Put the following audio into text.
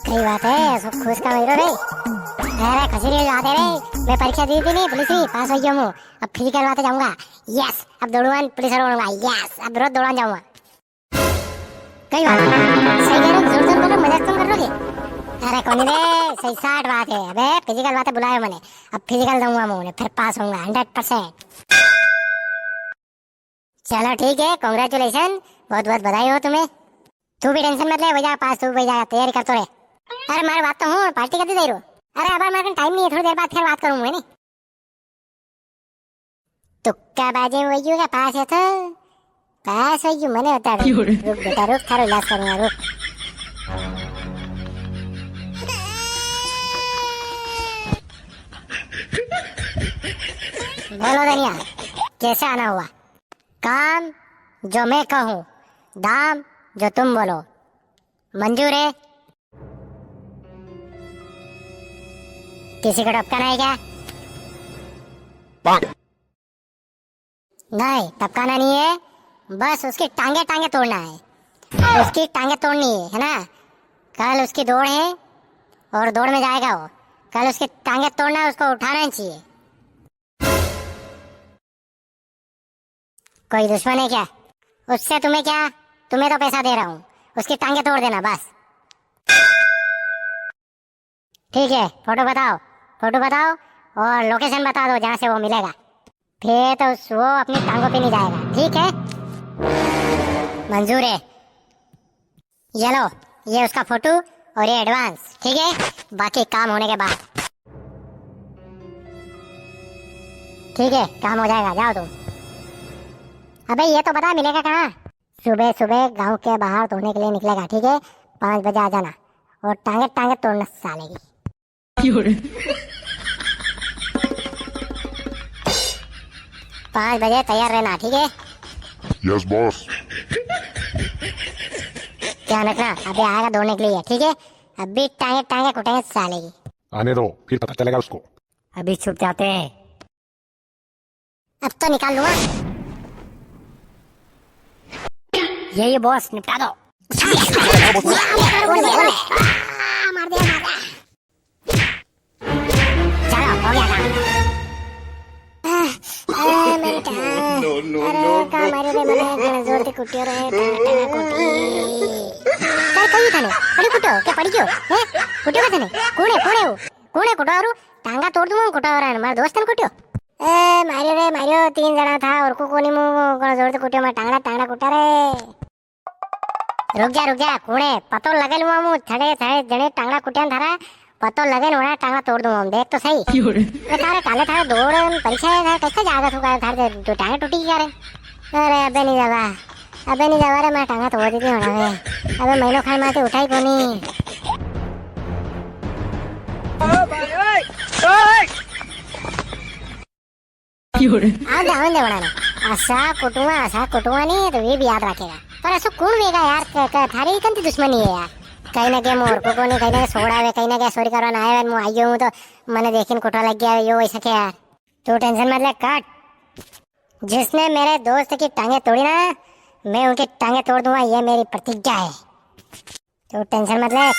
कई बात है खुश का मरो रे। अरे खसीरी बात है रे। मैं परीक्षा दी थी नहीं पुलिस की, पास हो गया हूँ। अब फिजिकल बातें जाऊंगा। यस, अब दौड़वान पुलिस बनूंगा। यस, अब रोज दौड़वान जाऊंगा। कई बात है, सही कह रहे हो, जोर जोर करो, मजाक तुम कर लोगे। अरे कौन रे, सही 60 बात है। अबे फिजिकल बातें बुलाए मैंने, अब फिजिकल दूंगा मैं उन्हें, फिर पास होऊंगा 100%। चलो ठीक है, कांग्रेचुलेशन, बहुत बहुत बधाई हो तुम्हें। तू भी टेंशन मत ले, हो जा पास, तू भी जा, तैयारी कर तो रहे। अरे मारे बात तो हूँ, पार्टी करती दे रहो। अरे अब मेरे टाइम नहीं है, थोड़ी देर बाद फिर बात करूंगा नहीं। तुक्का बाजे वही होगा, पास है तो पास वही मैंने होता। रुक बेटा रुक, थारो इलाज करूंगा, रुक। बोलो धनिया, कैसे आना हुआ? काम जो मैं कहूँ, दाम जो तुम बोलो, मंजूर है? किसी को टपकाना है क्या? नहीं, टपकाना नहीं है, बस उसकी टांगे टांगे तोड़ना है। उसकी टांगे तोड़नी है ना? कल उसकी दौड़ है और दौड़ में जाएगा वो। कल उसकी टांगे तोड़ना है, उसको उठाना ही चाहिए। कोई दुश्मन है क्या? उससे तुम्हें क्या, तुम्हें तो पैसा दे रहा हूँ, उसकी टांगे तोड़ देना बस। ठीक है, फोटो बताओ, फोटो बताओ और लोकेशन बता दो जहाँ से वो मिलेगा। फिर तो वो अपनी टांगों पे नहीं जाएगा, ठीक है? मंजूर है। ये लो, ये उसका फोटो और ये एडवांस, ठीक है? बाकी काम होने के बाद। ठीक है, काम हो जाएगा, जाओ तुम। अबे ये तो बता मिलेगा कहाँ? सुबह सुबह गांव के बाहर तोड़ने के लिए निकलेगा, ठीक है? 5 बजे आ जाना और टांगे टांगे तोड़ना साले की। 5 बजे तैयार रहना, ठीक है? Yes boss. ध्यान रखना, अभी आएगा दौड़ने के लिए, ठीक है? अभी टांगे टांगे कुटेंगे साले की। आने दो, फिर पता चलेगा उसको। अभी छुप जाते हैं। अब तो निकाल लूंगा। ये बॉस, निपटा दो। मार दिया, मार दिया। चलो हो गया काम। मेरी टांग। अरे का मारे रे मने जोर से कुटियो रे, टांगा कुटी। काय कई थाने? अरे कुटो, क्या पड़ी क्यों? हैं? कुटियो का थाने? कोणे कुटावरू? टांगा तोड़ दूंगा कुटावरा, मारा दोस्त ने कुटियो। मारियो 3 जना था और को कोनी मु कोण जोर से कुटियो, मैं टांगड़ा कुटा रे। रुक जा कोणे पतो लगेल मु थड़े जड़े टांगड़ा कुटियान थारा पतो लगेल वणा टांगा तोड़ दूंगा, देख तो सही। अरे थारे काले थारे दौड़ परीक्षा है, कैसे जागा तू का थारे तो टांगे टूटी क्या रे? अरे अबे नहीं जावा रे, मैं टांगा तोड़ दी थी वणा रे। अबे महीनों खाई माते उठाई कोनी। आऊं दे वणा असा कुटुंबा नहीं तो ये भी याद रखेगा। पर ऐसा कौन वेगा यार, थारी कंती दुश्मनी है यार। कहीं ना कहीं मोर को कोनी, कहीं ना सोड़ा कहीं ना सॉरी करवाना आए मु आई हूं तो मने देखिन कुटवा लग गया यो ऐसा क्या यार। तू टेंशन मत ले, काट। जिसने मेरे दोस्त की टांगे तोड़ी ना, मैं उनकी टांगे तोड़ दूंगा, ये मेरी प्रतिज्ञा है। तू टेंशन मत ले।